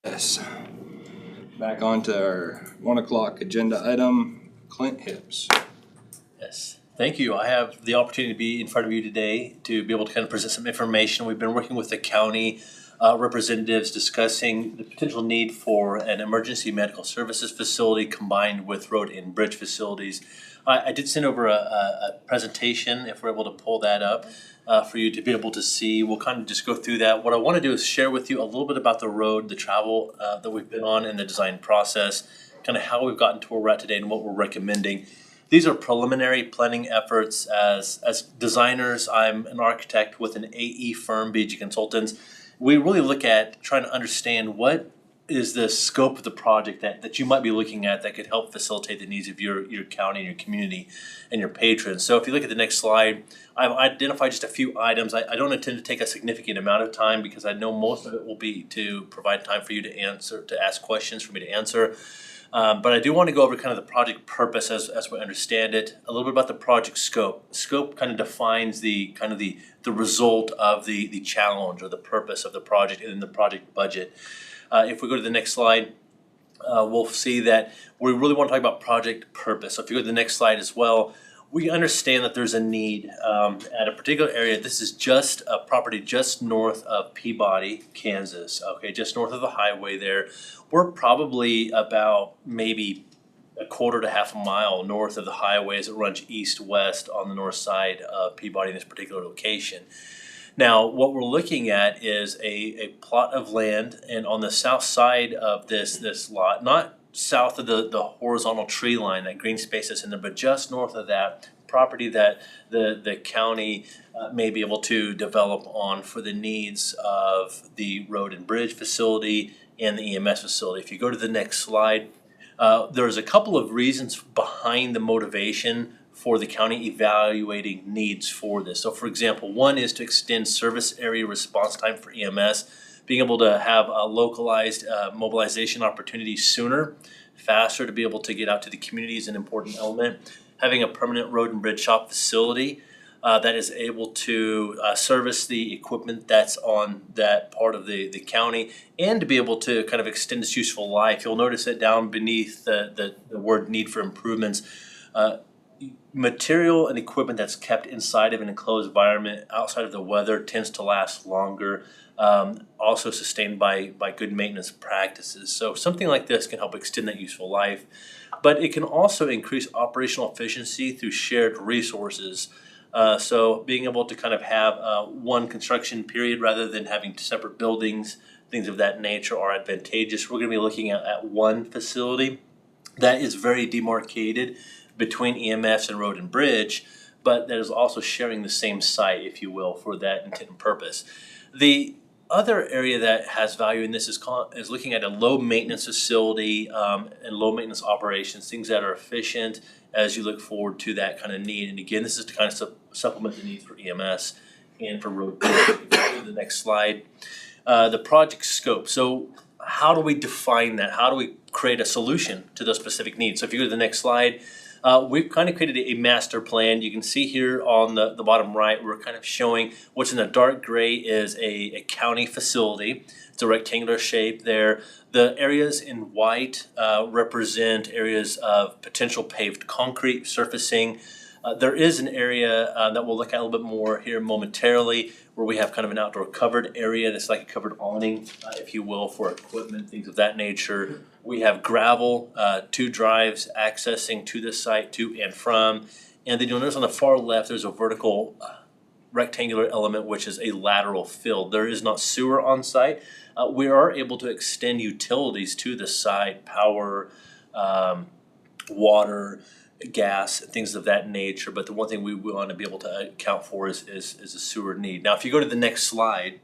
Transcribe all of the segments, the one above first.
Yes. Back on to our 1 o'clock agenda item, Clint Hibbs. Yes, thank you. I have the opportunity to be in front of you today to be able to kind of present some information. We've been working with the county representatives discussing the potential need for an emergency medical services facility combined with road and bridge facilities. I did send over a presentation, if we're able to pull that up, for you to be able to see. We'll kind of just go through that. What I want to do is share with you a little bit about the road, the travel that we've been on in the design process, kind of how we've gotten to where we're at today and what we're recommending. These are preliminary planning efforts. As designers, I'm an architect with an AE firm, BG Consultants. We really look at trying to understand what is the scope of the project that you might be looking at that could help facilitate the needs of your county and your community and your patrons. So if you look at the next slide, I've identified just a few items. I don't intend to take a significant amount of time because I know most of it will be to provide time for you to ask questions for me to answer. But I do want to go over kind of the project purpose as we understand it, a little bit about the project scope. Scope kind of defines the result of the challenge or the purpose of the project and then the project budget. If we go to the next slide, we'll see that we really want to talk about project purpose. So if you go to the next slide as well, we understand that there's a need at a particular area. This is just a property just north of Peabody, Kansas. Okay, just north of the highway there. We're probably about maybe a quarter to half a mile north of the highway as it runs east-west on the north side of Peabody in this particular location. Now, what we're looking at is a plot of land, and on the south side of this lot, not south of the horizontal tree line, that green space that's in there, but just north of that property that the county may be able to develop on for the needs of the road and bridge facility and the EMS facility. If you go to the next slide, there's a couple of reasons behind the motivation for the county evaluating needs for this. So for example, one is to extend service area response time for EMS, being able to have a localized mobilization opportunities sooner, faster to be able to get out to the community is an important element. Having a permanent road and bridge shop facility that is able to service the equipment that's on that part of the county and to be able to kind of extend its useful life. You'll notice that down beneath the word need for improvements, material and equipment that's kept inside of an enclosed environment outside of the weather tends to last longer, also sustained by good maintenance practices. So something like this can help extend that useful life, but it can also increase operational efficiency through shared resources. So being able to kind of have one construction period rather than having separate buildings, things of that nature are advantageous. We're going to be looking at one facility that is very demarcated between EMS and road and bridge, but that is also sharing the same site, if you will, for that intent and purpose. The other area that has value in this is looking at a low maintenance facility and low maintenance operations, things that are efficient as you look forward to that kind of need. And again, this is to kind of supplement the needs for EMS and for road bridge. The next slide, the project scope. So how do we define that? How do we create a solution to those specific needs? So if you go to the next slide, we've kind of created a master plan. You can see here on the bottom right, we're kind of showing what's in the dark gray is a county facility. It's a rectangular shape there. The areas in white represent areas of potential paved concrete surfacing. There is an area that we'll look at a little bit more here momentarily where we have kind of an outdoor covered area that's like a covered awning, if you will, for equipment, things of that nature. We have gravel, 2 drives accessing to this site to and from. And then you'll notice on the far left there's a vertical rectangular element which is a lateral fill. There is not sewer on site. We are able to extend utilities to the site, power, water, gas, things of that nature, but the one thing we want to be able to account for is a sewer need. Now if you go to the next slide,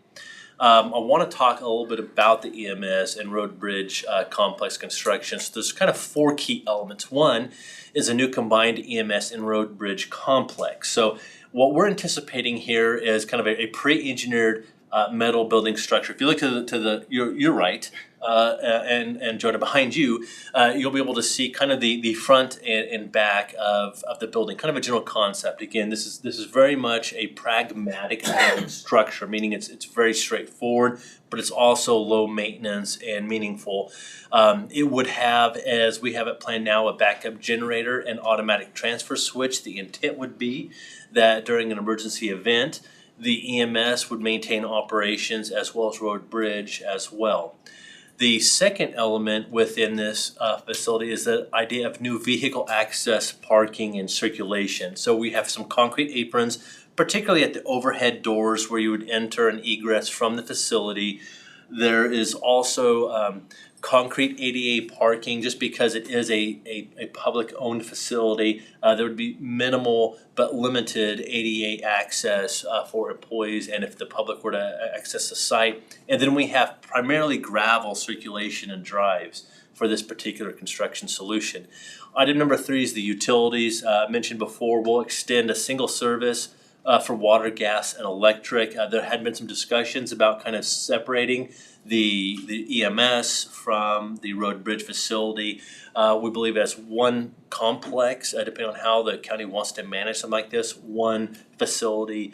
I want to talk a little bit about the EMS and road bridge complex construction. So there's kind of 4 key elements. One is a new combined EMS and road bridge complex. So what we're anticipating here is kind of a pre-engineered metal building structure. If you look to your right, and Jonah behind you, you'll be able to see kind of the front and back of the building, kind of a general concept. Again, this is very much a pragmatic structure, meaning it's very straightforward, but it's also low maintenance and meaningful. It would have, as we have it planned now, a backup generator and automatic transfer switch. The intent would be that during an emergency event, the EMS would maintain operations as well as road bridge as well. The second element within this facility is the idea of new vehicle access, parking, and circulation. So we have some concrete aprons, particularly at the overhead doors where you would enter and egress from the facility. There is also concrete ADA parking, just because it is a public-owned facility. There would be minimal but limited ADA access for employees and if the public were to access the site. And then we have primarily gravel circulation and drives for this particular construction solution. Item number 3 is the utilities. Mentioned before, we'll extend a single service for water, gas, and electric. There had been some discussions about kind of separating the EMS from the road bridge facility. We believe as one complex, depending on how the county wants to manage something like this, one facility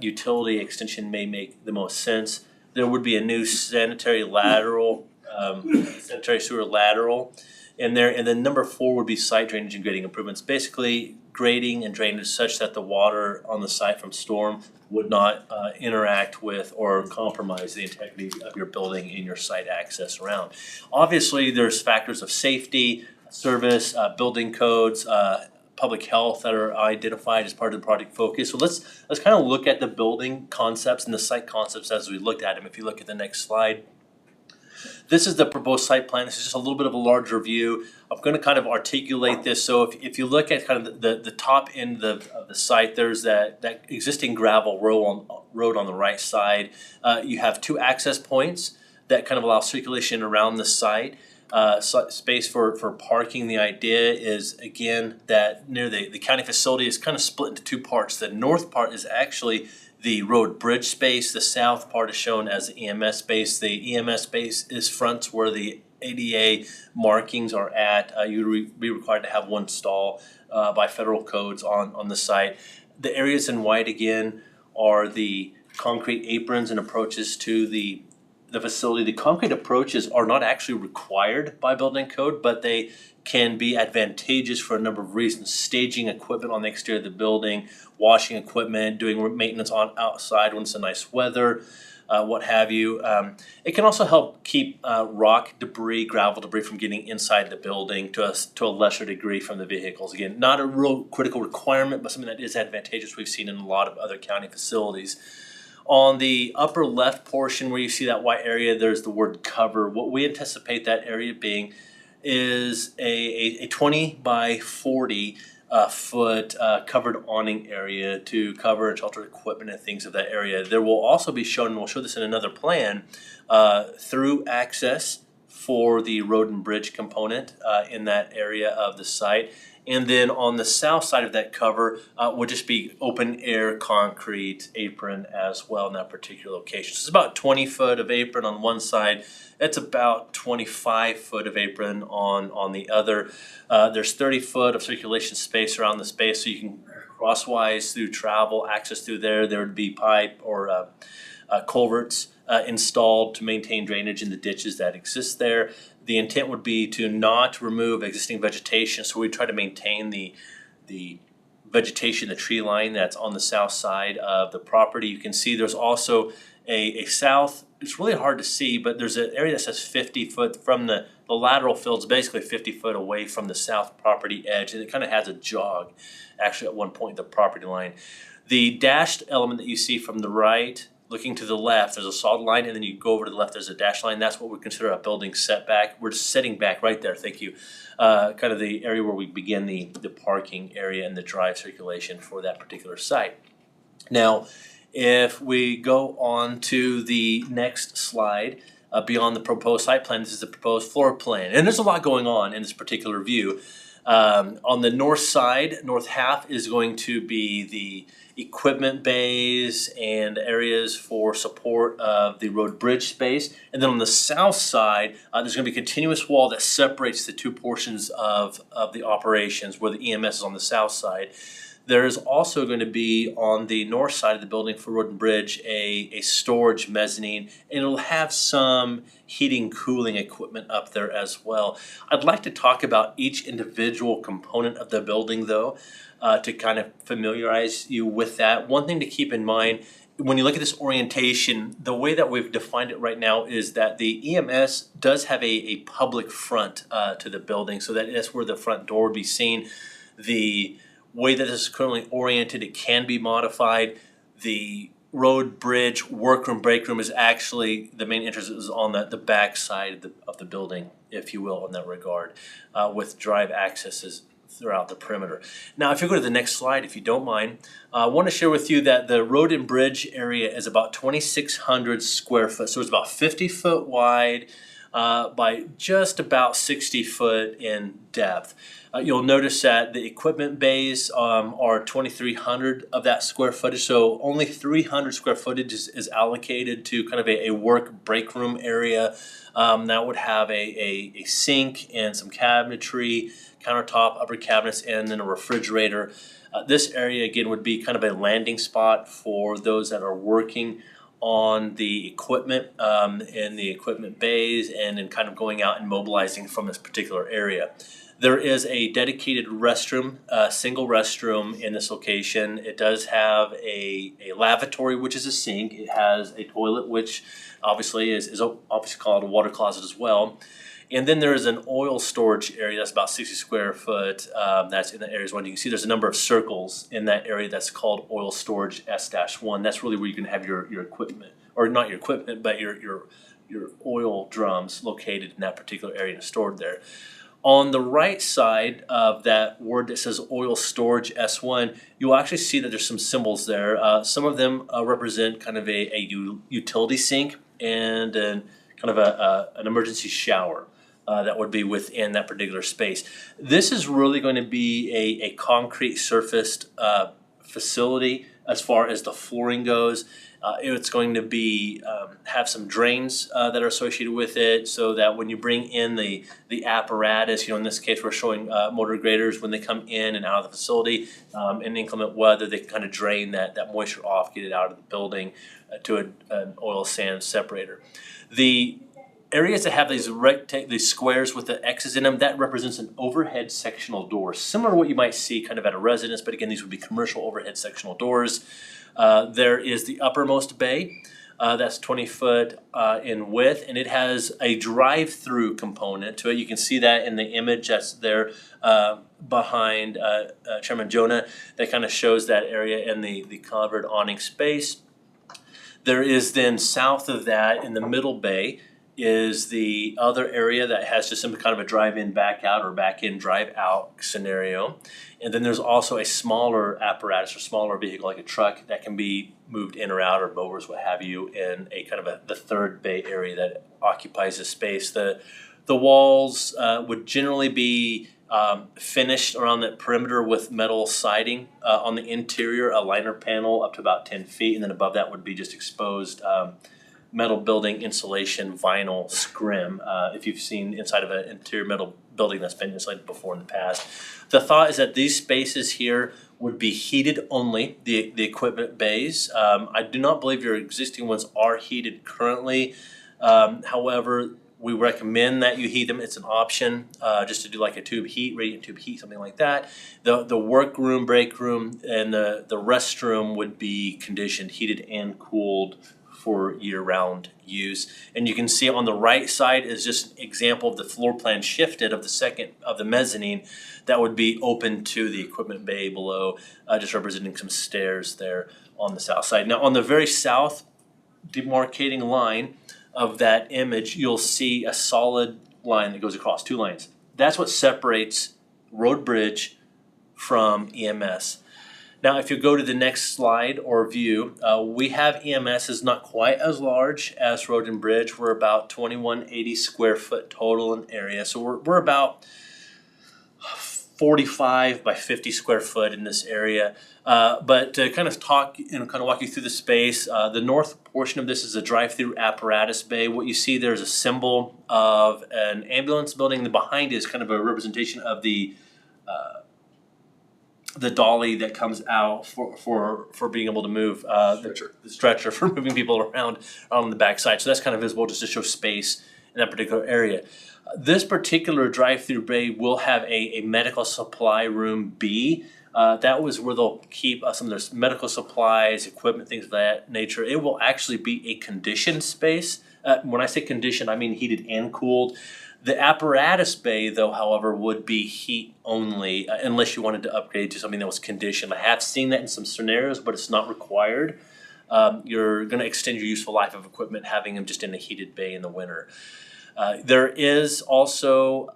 utility extension may make the most sense. There would be a new sanitary lateral, sanitary sewer lateral in there. And then number 4 would be site drainage and grading improvements. Basically, grading and drainage such that the water on the site from storm would not interact with or compromise the integrity of your building and your site access around. Obviously, there's factors of safety, service, building codes, public health that are identified as part of the project focus. So let's kind of look at the building concepts and the site concepts as we looked at them. If you look at the next slide. This is the proposed site plan. This is just a little bit of a larger view. I'm going to kind of articulate this. So if you look at kind of the top end of the site, there's that existing gravel road on the right side. You have 2 access points that kind of allow circulation around the site. Space for parking. The idea is, again, that near the county facility is kind of split into 2 parts. The north part is actually the road bridge space. The south part is shown as the EMS space. The EMS space is fronts where the ADA markings are at. You would be required to have 1 stall by federal codes on the site. The areas in white, again, are the concrete aprons and approaches to the facility. The concrete approaches are not actually required by building code, but they can be advantageous for a number of reasons. Staging equipment on the exterior of the building, washing equipment, doing maintenance on outside when it's a nice weather, what have you. It can also help keep rock debris, gravel debris from getting inside the building to a lesser degree from the vehicles. Again, not a real critical requirement, but something that is advantageous we've seen in a lot of other county facilities. On the upper left portion where you see that white area, there's the word cover. What we anticipate that area being is a 20 by 40 foot covered awning area to cover and shelter equipment and things of that area. There will also be shown, and we'll show this in another plan, through access for the road and bridge component in that area of the site. And then on the south side of that cover would just be open air concrete apron as well in that particular location. So it's about 20 foot of apron on one side. It's about 25 foot of apron on the other. There's 30 foot of circulation space around the space, so you can crosswise through travel, access through there. There would be pipe or culverts installed to maintain drainage in the ditches that exist there. The intent would be to not remove existing vegetation, so we try to maintain the vegetation, the tree line that's on the south side of the property. You can see there's also a south, it's really hard to see, but there's an area that says 50 foot from the lateral field's basically 50 foot away from the south property edge, and it kind of has a jog actually at one point the property line. The dashed element that you see from the right looking to the left, there's a solid line, and then you go over to the left, there's a dashed line. That's what we consider a building setback. We're just setting back right there, thank you. Kind of the area where we begin the parking area and the drive circulation for that particular site. Now, if we go on to the next slide, beyond the proposed site plan, this is the proposed floor plan. And there's a lot going on in this particular view. On the north side, north half is going to be the equipment bays and areas for support of the road bridge space. And then on the south side, there's going to be a continuous wall that separates the two portions of the operations, where the EMS is on the south side. There is also going to be on the north side of the building for road and bridge a storage mezzanine, and it'll have some heating, cooling equipment up there as well. I'd like to talk about each individual component of the building though, to kind of familiarize you with that. One thing to keep in mind when you look at this orientation, the way that we've defined it right now is that the EMS does have a public front to the building, so that's where the front door would be seen. The way that this is currently oriented, it can be modified. The road, bridge, workroom, break room is actually, the main entrance is on the back side of the building, if you will, in that regard, with drive accesses throughout the perimeter. Now, if you go to the next slide, if you don't mind, I want to share with you that the road and bridge area is about 2,600 square foot. So it's about 50 foot wide by just about 60 foot in depth. You'll notice that the equipment bays are 2,300 of that square footage, so only 300 square footage is allocated to kind of a work break room area. That would have a sink and some cabinetry, countertop, upper cabinets, and then a refrigerator. This area again would be kind of a landing spot for those that are working on the equipment in the equipment bays, and then kind of going out and mobilizing from this particular area. There is a dedicated restroom, single restroom in this location. It does have a lavatory, which is a sink. It has a toilet, which obviously is obviously called a water closet as well. And then there is an oil storage area that's about 60 square foot. That's in the areas one. You can see there's a number of circles in that area that's called oil storage S-1. That's really where you can have your equipment, or not your equipment, but your oil drums located in that particular area and stored there. On the right side of that word that says oil storage S1, you'll actually see that there's some symbols there. Some of them represent kind of a utility sink and kind of an emergency shower that would be within that particular space. This is really going to be a concrete surfaced facility as far as the flooring goes. It's going to be have some drains that are associated with it, so that when you bring in the apparatus, in this case we're showing motor graders, when they come in and out of the facility in inclement weather, they can kind of drain that moisture off, get it out of the building to an oil sand separator. The areas that have these squares with the X's in them, that represents an overhead sectional door, similar to what you might see kind of at a residence, but again, these would be commercial overhead sectional doors. There is the uppermost bay, that's 20 foot in width, and it has a drive-through component to it. You can see that in the image that's there behind Chairman Jonah. That kind of shows that area in the covered awning space. There is then south of that, in the middle bay, is the other area that has just some kind of a drive-in, back-out, or back-in, drive-out scenario. And then there's also a smaller apparatus or smaller vehicle like a truck that can be moved in or out, or mowers, what have you, in a kind of the third bay area that occupies the space. The walls would generally be finished around the perimeter with metal siding. On the interior, a liner panel up to about 10 feet, and then above that would be just exposed metal building insulation vinyl scrim, if you've seen inside of an interior metal building that's been insulated before in the past. The thought is that these spaces here would be heated only, the equipment bays. I do not believe your existing ones are heated currently. However, we recommend that you heat them. It's an option, just to do like a tube heat, radiant tube heat, something like that. The workroom, break room, and the restroom would be conditioned, heated and cooled for year-round use. And you can see on the right side is just an example of the floor plan shifted of the mezzanine that would be open to the equipment bay below, just representing some stairs there on the south side. Now on the very south demarcating line of that image, you'll see a solid line that goes across, two lines. That's what separates road bridge from EMS. Now, if you go to the next slide or view, we have EMS is not quite as large as road and bridge. We're about 2180 square foot total in area. So we're about 45 by 50 square foot in this area. But to kind of talk and kind of walk you through the space, the north portion of this is a drive-through apparatus bay. What you see there is a symbol of an ambulance building. The behind is kind of a representation of the dolly that comes out for being able to move the stretcher for moving people around on the backside. So that's kind of visible just to show space in that particular area. This particular drive-through bay will have a medical supply room B. That was where they'll keep some of their medical supplies, equipment, things of that nature. It will actually be a conditioned space. When I say conditioned, I mean heated and cooled. The apparatus bay, though, however, would be heat only unless you wanted to upgrade to something that was conditioned. I have seen that in some scenarios, but it's not required. You're going to extend your useful life of equipment having them just in a heated bay in the winter. There is also,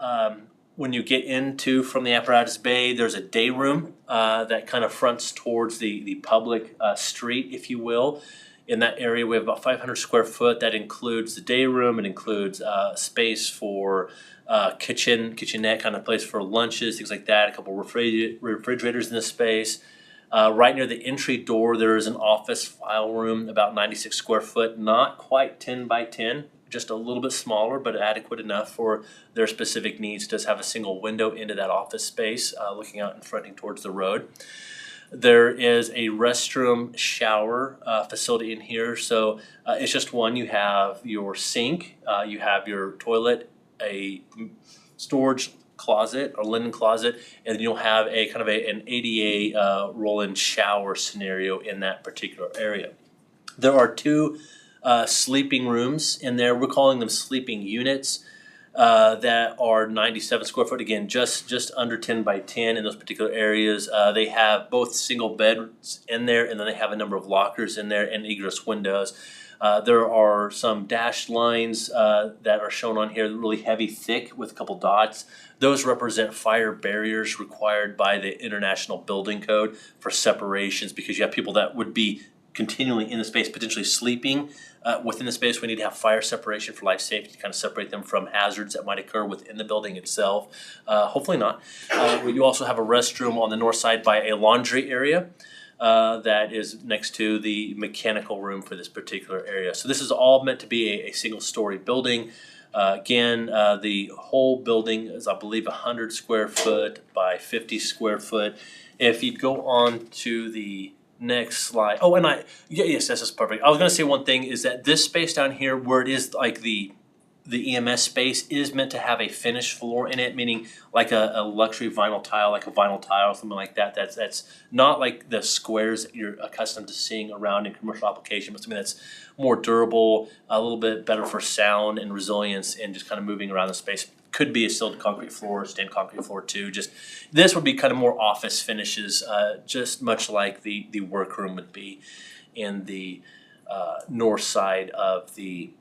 when you get into from the apparatus bay, there's a day room that kind of fronts towards the public street, if you will. In that area, we have about 500 square foot. That includes the day room. It includes space for kitchenette, kind of place for lunches, things like that. A couple refrigerators in the space. Right near the entry door, there is an office file room, about 96 square foot, not quite 10 by 10. Just a little bit smaller, but adequate enough for their specific needs. Does have a single window into that office space, looking out and fronting towards the road. There is a restroom shower facility in here. So it's just one. You have your sink, you have your toilet, a storage closet or linen closet, and then you'll have a kind of an ADA roll-in shower scenario in that particular area. There are two sleeping rooms in there. We're calling them sleeping units that are 97 square foot. Again, just under 10 by 10 in those particular areas. They have both single beds in there, and then they have a number of lockers in there and egress windows. There are some dashed lines that are shown on here, really heavy, thick, with a couple dots. Those represent fire barriers required by the International Building Code for separations, because you have people that would be continually in the space, potentially sleeping within the space. We need to have fire separation for life safety to kind of separate them from hazards that might occur within the building itself. Hopefully not. You also have a restroom on the north side by a laundry area that is next to the mechanical room for this particular area. So this is all meant to be a single-story building. Again, the whole building is, I believe, 100 square foot by 50 square foot. If you go on to the next slide. Oh, and yes, this is perfect. I was going to say one thing is that this space down here, where it is like the EMS space, is meant to have a finished floor in it, meaning like a luxury vinyl tile, like a vinyl tile, something like that. That's not like the squares that you're accustomed to seeing around in commercial application, but something that's more durable, a little bit better for sound and resilience, and just kind of moving around the space. Could be a sealed concrete floor, stained concrete floor too. Just this would be kind of more office finishes, just much like the workroom would be in the north side of the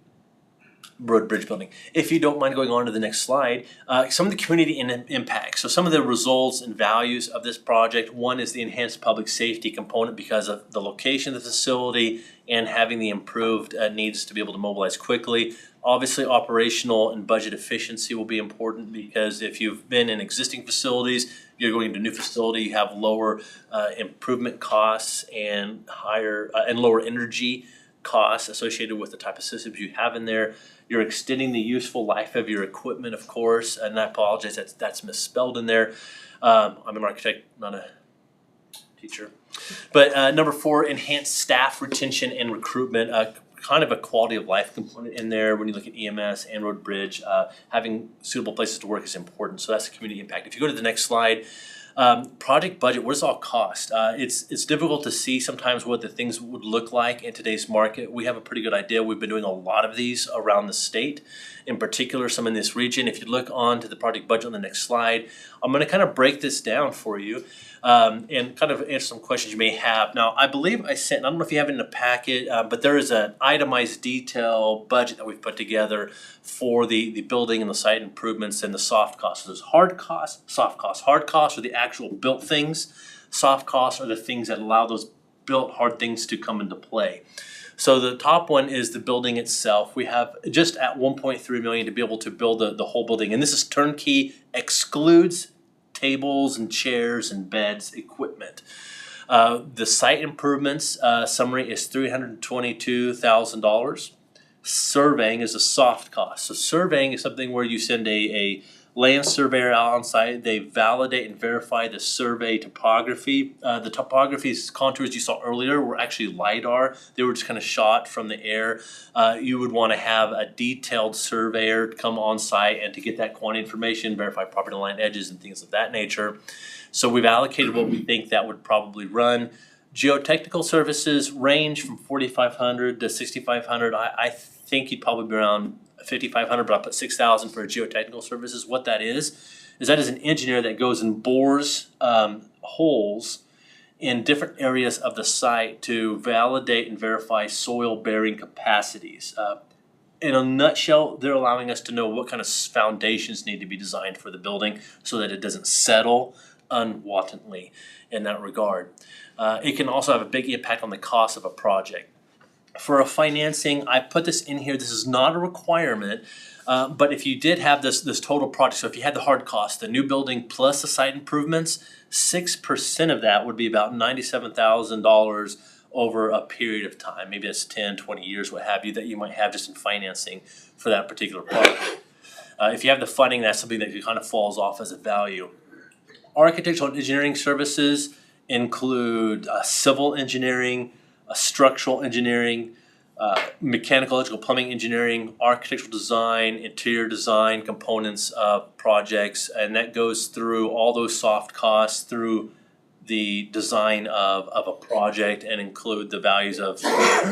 Road Bridge building. If you don't mind going on to the next slide, some of the community impacts. So some of the results and values of this project, one is the enhanced public safety component because of the location of the facility and having the improved needs to be able to mobilize quickly. Obviously, operational and budget efficiency will be important because if you've been in existing facilities, you're going into a new facility, you have lower improvement costs and higher and lower energy costs associated with the type of systems you have in there. You're extending the useful life of your equipment, of course, and I apologize, that's misspelled in there. I'm an architect, not a teacher. But number 4, enhanced staff retention and recruitment. Kind of a quality of life component in there when you look at EMS and Road Bridge. Having suitable places to work is important, so that's the community impact. If you go to the next slide, project budget, what does it all cost? It's difficult to see sometimes what the things would look like in today's market. We have a pretty good idea. We've been doing a lot of these around the state, in particular some in this region. If you look on to the project budget on the next slide, I'm going to kind of break this down for you and kind of answer some questions you may have. Now, I believe I sent, I don't know if you have it in the packet, but there is an itemized detail budget that we've put together for the building and the site improvements and the soft costs. So there's hard costs, soft costs. Hard costs are the actual built things. Soft costs are the things that allow those built hard things to come into play. So the top one is the building itself. We have just at $1.3 million to be able to build the whole building. And this is turnkey, excludes tables and chairs and beds, equipment. The site improvements summary is $322,000. Surveying is a soft cost. So surveying is something where you send a land surveyor out on site. They validate and verify the survey topography. The topography's contours you saw earlier were actually LiDAR. They were just kind of shot from the air. You would want to have a detailed surveyor come on site and to get that quantity information, verify property line edges and things of that nature. So we've allocated what we think that would probably run. Geotechnical services range from $4,500 to $6,500. I think you'd probably be around $5,500, but I'll put $6,000 for geotechnical services. What that is an engineer that goes and bores holes in different areas of the site to validate and verify soil bearing capacities. In a nutshell, they're allowing us to know what kind of foundations need to be designed for the building so that it doesn't settle unwantonly in that regard. It can also have a big impact on the cost of a project. For a financing, I put this in here. This is not a requirement, but if you did have this total project, so if you had the hard cost, the new building plus the site improvements, 6% of that would be about $97,000 over a period of time. Maybe that's 10, 20 years, what have you, that you might have just in financing for that particular project. If you have the funding, that's something that kind of falls off as a value. Architectural and engineering services include civil engineering, structural engineering, mechanical, electrical, plumbing engineering, architectural design, interior design, components of projects, and that goes through all those soft costs through the design of a project and include the values of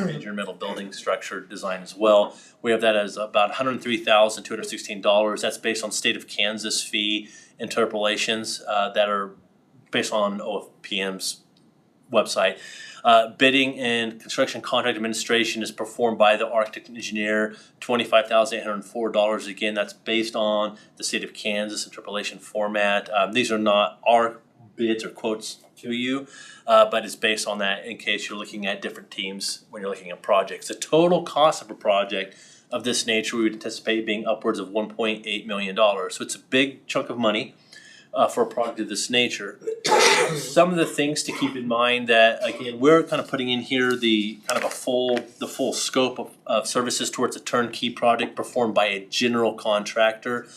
major metal building structure design as well. We have that as about $103,216. That's based on state of Kansas fee interpolations that are based on OFPM's website. Bidding and construction contract administration is performed by the architect and engineer, $25,804. Again, that's based on the state of Kansas interpolation format. These are not our bids or quotes to you, but it's based on that in case you're looking at different teams when you're looking at projects. The total cost of a project of this nature we would anticipate being upwards of $1.8 million. So it's a big chunk of money for a project of this nature. Some of the things to keep in mind that, again, we're kind of putting in here the kind of the full scope of services towards a turnkey project performed by a general contractor.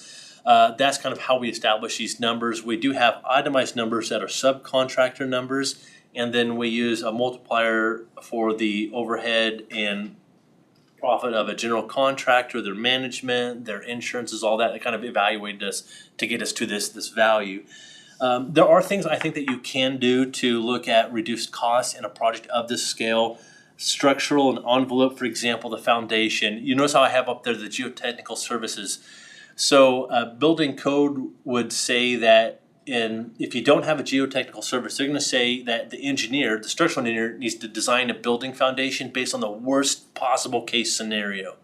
That's kind of how we establish these numbers. We do have itemized numbers that are subcontractor numbers, and then we use a multiplier for the overhead and profit of a general contractor, their management, their insurances, all that. They kind of evaluated us to get us to this value. There are things I think that you can do to look at reduced costs in a project of this scale. Structural and envelope, for example, the foundation. You notice how I have up there the geotechnical services. So building code would say that if you don't have a geotechnical service, they're going to say that the structural engineer needs to design a building foundation based on the worst possible case scenario.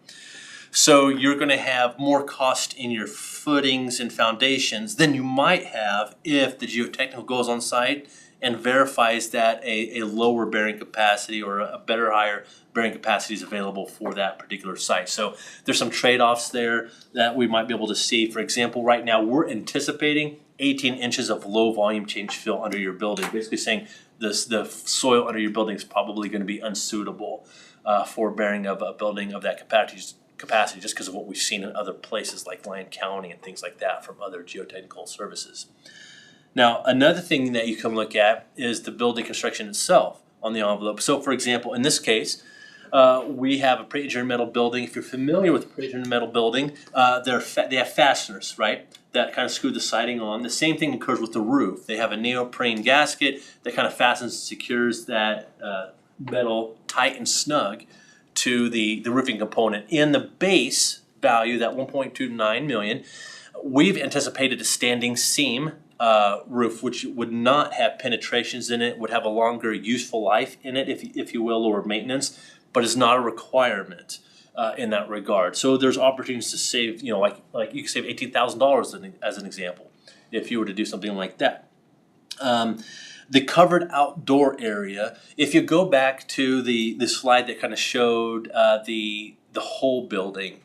So you're going to have more cost in your footings and foundations than you might have if the geotechnical goes on site and verifies that a lower bearing capacity or a better, higher bearing capacity is available for that particular site. So there's some trade-offs there that we might be able to see. For example, right now we're anticipating 18 inches of low volume change fill under your building, basically saying the soil under your building is probably going to be unsuitable for bearing of a building of that capacity just because of what we've seen in other places like Lyon County and things like that from other geotechnical services. Now, another thing that you can look at is the building construction itself on the envelope. So, for example, in this case, we have a pre-engineered metal building. If you're familiar with a pre-engineered metal building, they have fasteners, right, that kind of screw the siding on. The same thing occurs with the roof. They have a neoprene gasket that kind of fastens and secures that metal tight and snug to the roofing component. In the base value, that $1.29 million, we've anticipated a standing seam roof, which would not have penetrations in it, would have a longer useful life in it, if you will, or maintenance, but is not a requirement in that regard. So there's opportunities to save, like you could save $18,000 as an example, if you were to do something like that. The covered outdoor area, if you go back to the slide that kind of showed the whole building,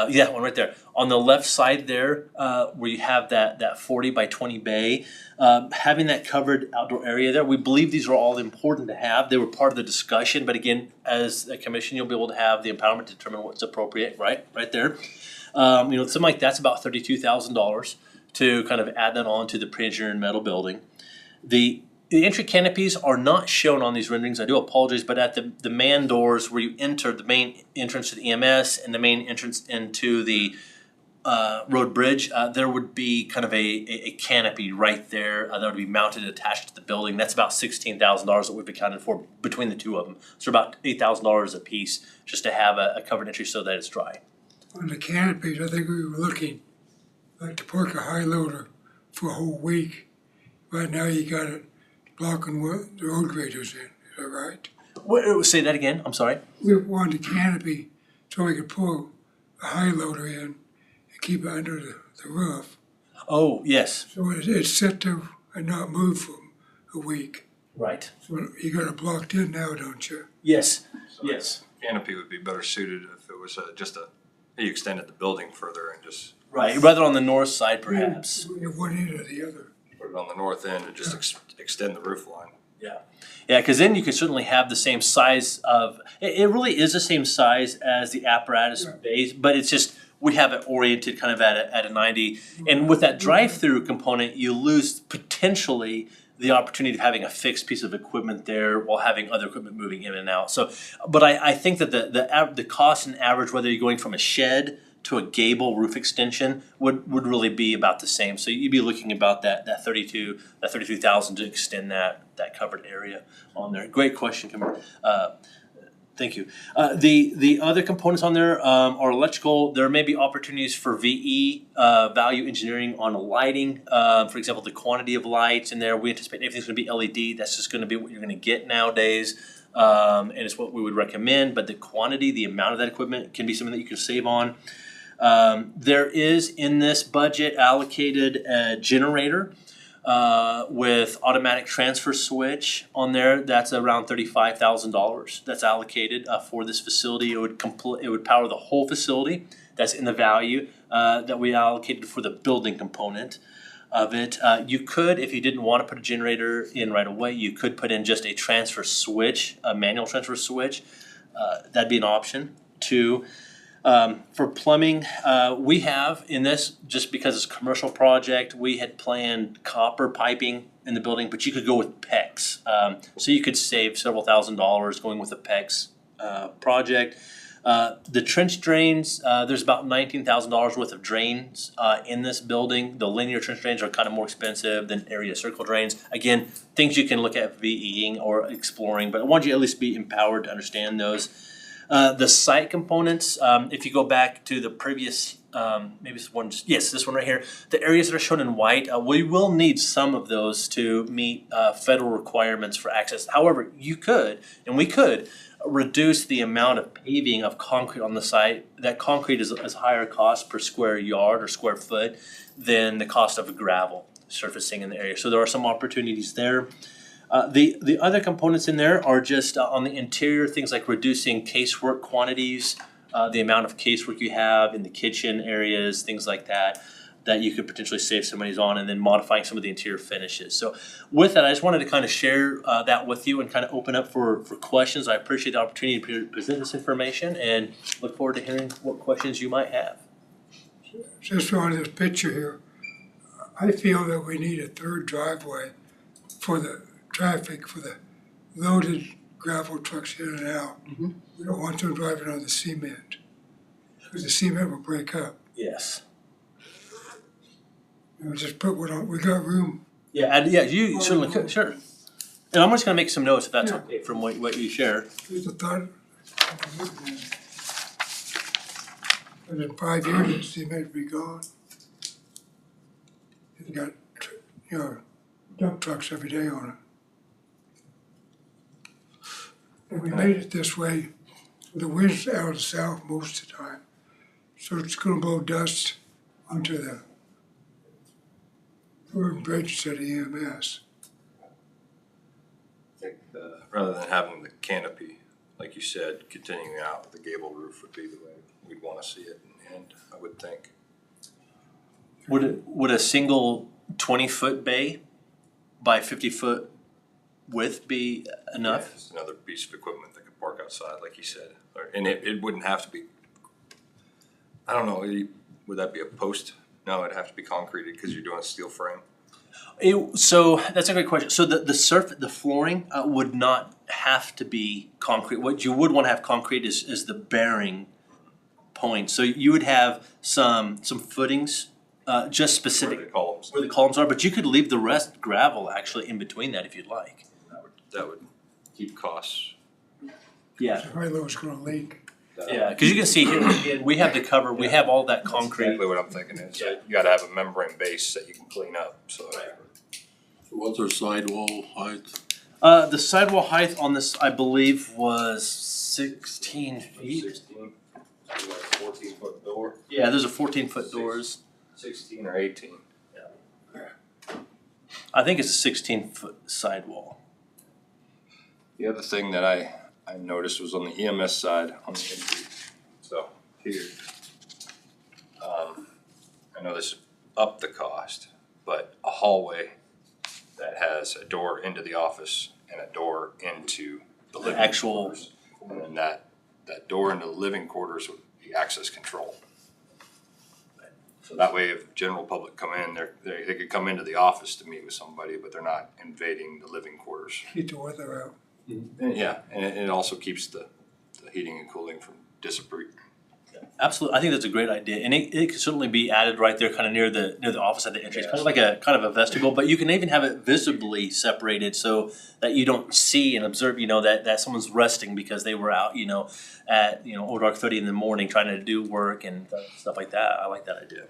Yeah, one right there. On the left side there, where you have that 40 by 20 bay, having that covered outdoor area there, we believe these are all important to have. They were part of the discussion, but again, as a commission, you'll be able to have the empowerment to determine what's appropriate, right there. Something like that's about $32,000 to kind of add that on to the pre-engineered metal building. The entry canopies are not shown on these renderings. I do apologize, but at the man doors where you enter the main entrance to the EMS and the main entrance into the road bridge, there would be kind of a canopy right there that would be mounted attached to the building. That's about $16,000 that we've accounted for between the two of them. So about $8,000 a piece just to have a covered entry so that it's dry. On the canopies, I think we were looking like to park a high loader for a whole week. Right now you got it blocking what the road graders in, is that right? Say that again, I'm sorry. We wanted a canopy so we could pull a high loader in and keep it under the roof. Oh, yes. So it's set to and not move for a week. Right. So you got it blocked in now, don't you? Yes, So yes. Canopy would be better suited if it was you extended the building further and just Right, rather on the north side perhaps. One end or the other. put it on the north end and just extend the roof line. Yeah, because then you could certainly have the same size of, it really is the same size as the apparatus base, but it's just, we have it oriented kind of at a 90. And with that drive-through component, you lose potentially the opportunity of having a fixed piece of equipment there while having other equipment moving in and out. So, but I think that the cost and average, whether you're going from a shed to a gable roof extension, would really be about the same. So you'd be looking about that 33,000 to extend that covered area on there. Great question, Kimberly. Thank you. The other components on there are electrical. There may be opportunities for VE, value engineering on lighting. For example, the quantity of lights in there. We anticipate everything's going to be LED. That's just going to be what you're going to get nowadays. And it's what we would recommend. But the quantity, the amount of that equipment can be something that you can save on. There is in this budget allocated a generator with automatic transfer switch on there. That's around $35,000 that's allocated for this facility. It would power the whole facility. That's in the value that we allocated for the building component of it. You could, if you didn't want to put a generator in right away, you could put in just a transfer switch, a manual transfer switch. That'd be an option too. For plumbing, we have in this, just because it's a commercial project, we had planned copper piping in the building, but you could go with PEX. So you could save several $1,000s going with a PEX project. The trench drains, there's about $19,000 worth of drains in this building. The linear trench drains are kind of more expensive than area circle drains. Again, things you can look at VEing or exploring, but I want you to at least be empowered to understand those. The site components, if you go back to the previous, maybe this one, yes, this one right here, the areas that are shown in white, we will need some of those to meet federal requirements for access. However, you could, and we could, reduce the amount of paving of concrete on the site. That concrete is higher cost per square yard or square foot than the cost of gravel surfacing in the area. So there are some opportunities there. The other components in there are just on the interior, things like reducing casework quantities, the amount of casework you have in the kitchen areas, things like that you could potentially save some money on, and then modifying some of the interior finishes. So with that, I just wanted to kind of share that with you and kind of open up for questions. I appreciate the opportunity to present this information and look forward to hearing what questions you might have. Just on this picture here, I feel that we need a third driveway for the traffic, for the loaded gravel trucks in and out. Mm-hmm. We don't want them driving on the cement, because the cement will break up. Yes. Just put one on, we got room. Yeah, you certainly could, sure. And I'm just gonna make some notes if that's okay from what you share. Just a thought. And in 5 years, the cement will be gone. You got, dump trucks every day on it. And we made it this way, the wind's out of the south most of the time. So it's gonna blow dust onto the road bridge to the EMS. I think rather than having the canopy, like you said, continuing out, the gable roof would be the way we'd want to see it. end, I would think. Would a single 20-foot bay by 50-foot width be enough? Just another piece of equipment that could park outside, like you said. And it wouldn't have to be, I don't know, would that be a post? No, it'd have to be concreted because you're doing a steel frame. So that's a great question. So the flooring would not have to be concrete. What you would want to have concrete is the bearing point. So you would have some footings, just specific Where the columns. where the columns are, but you could leave the rest gravel actually in between that if you'd like. That would keep costs. Yeah. So high-low's gonna leak. Yeah, because you can see here again, we have the cover, we have all that concrete. Exactly what I'm thinking is, you gotta have a membrane base that you can clean up, so. What's our sidewall height? The sidewall height on this, I believe, was 16 feet. 16, 14-foot door. Yeah, there's a 14-foot doors. 16 or 18. I think it's a 16-foot sidewall. The other thing that I noticed was on the EMS side, on the entry. So here, I know this upped the cost, but a hallway that has a door into the office and a door into the living Actual- quarters. And then that door into the living quarters would be access control. So that way, if general public come in, they could come into the office to meet with somebody, but they're not invading the living quarters. Keep the weather out. And yeah, and it also keeps the heating and cooling from dissipating. Absolutely, I think that's a great idea, and it could certainly be added right there, kind of near the office at the entry. It's kind of like a vestibule, but you can even have it visibly separated so that you don't see and observe, that someone's resting because they were out, at Old Dark 30 in the morning trying to do work and stuff like that. I like that idea.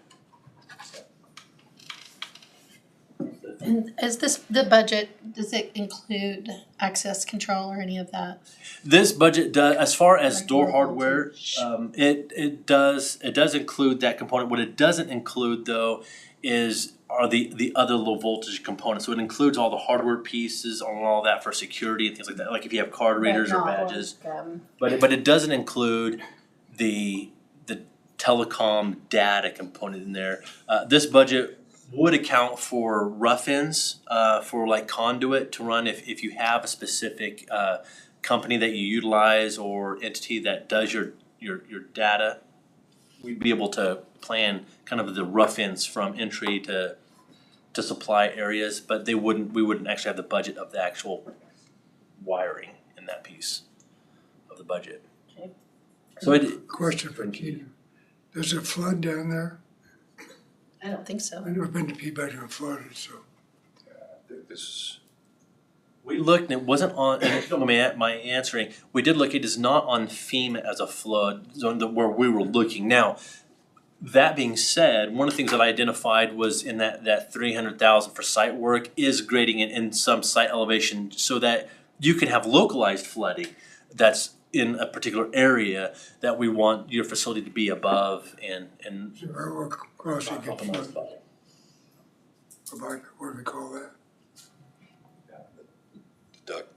And is this, the budget, does it include access control or any of that? This budget does, as far as Like door low hardware, voltage. it does include that component. What it doesn't include though are the other low voltage components. So it includes all the hardware pieces and all that for security and things like that. Like if you have card readers or badges. But it doesn't include the telecom data component in there. This budget would account for rough-ins, for like conduit to run if you have a specific company that you utilize or entity that does your data. We'd be able to plan kind of the rough-ins from entry to supply areas, but we wouldn't actually have the budget of the actual wiring in that piece of the budget. Okay. So Question for Keith. Does it flood down there? I don't think so. I've never been to Peabody and flooded, so. I think this we looked and it wasn't on, and if you don't mind my answering, we did look, it is not on FEMA as a flood zone where we were looking. Now, that being said, one of the things that I identified was in that 300,000 for site work is grading it in some site elevation so that you can have localized flooding that's in a particular area that we want your facility to be above and So railroad crossing gets compromised flooded. by. What do they call that? duct.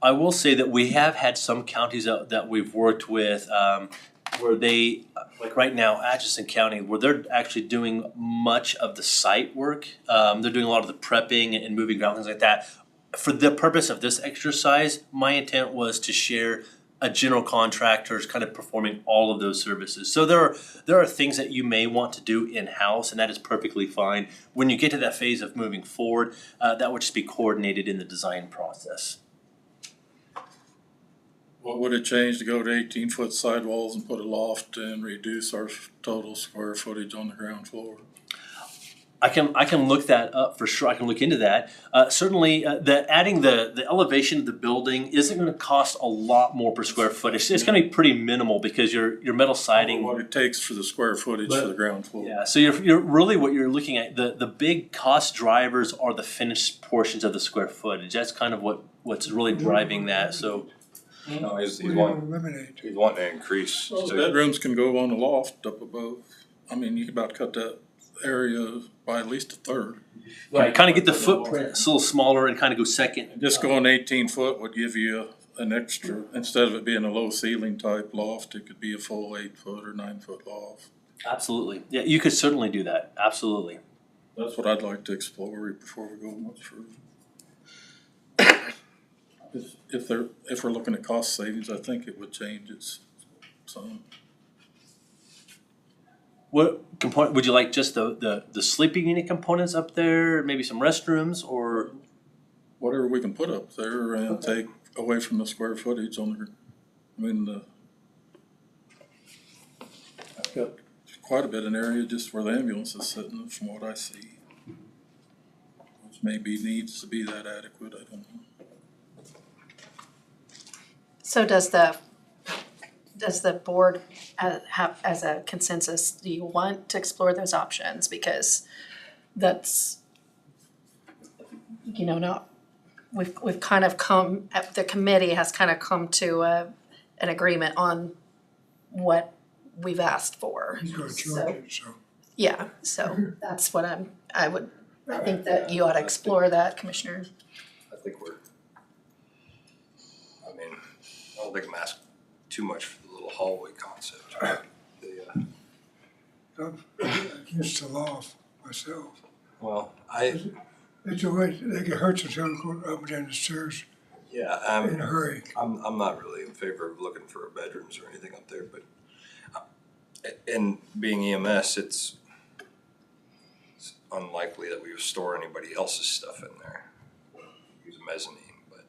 I will say that we have had some counties that we've worked with where they, like right now, Atchison County, where they're actually doing much of the site work. They're doing a lot of the prepping and moving ground, things like that. For the purpose of this exercise, my intent was to share a general contractor's kind of performing all of those services. So there are things that you may want to do in-house, and that is perfectly fine. When you get to that phase of moving forward, that would just be coordinated in the design process. What would it change to go to 18-foot sidewalls and put a loft and reduce our total square footage on the ground floor? I can look that up for sure. I can look into that. Certainly, adding the elevation of the building isn't going to cost a lot more per square foot. It's going to be pretty minimal because your metal siding. What it takes for the square footage for the ground floor. Yeah, so you're really what you're looking at. The big cost drivers are the finished portions of the square footage. That's kind of what's really driving that. So No, he's What do you want to eliminate? wanting to increase. Well, the bedrooms can go on the loft up above. I mean, you can about cut that area by at least a third. kind of get the footprint a little smaller and kind of go second. Just going 18 foot would give you an extra, instead of it being a low ceiling type loft, it could be a full 8-foot or 9-foot loft. Absolutely. Yeah, you could certainly do that. Absolutely. That's what I'd like to explore before we go much further. If we're looking at cost savings, I think it would change it some. What component, would you like just the sleeping unit components up there, maybe some restrooms, or? Whatever we can put up there and take away from the square footage on the, I've got quite a bit of an area just where the ambulance is sitting from what I see. Which maybe needs to be that adequate, I don't know. So does the board have as a consensus, do you want to explore those options? Because that's, not, we've kind of come, the committee has kind of come to an agreement on what we've asked for. He's gonna So, charge it, so. yeah, so that's what I think that you ought to explore that, Commissioner. I think I don't think I'm asking too much for the little hallway concept. I'm against the loft myself. Well, It's a way, they get hurt themselves going up and down the stairs in a hurry. I'm not really in favor of looking for bedrooms or anything up there, but and being EMS, it's unlikely that we would store anybody else's stuff in there. Use a mezzanine, but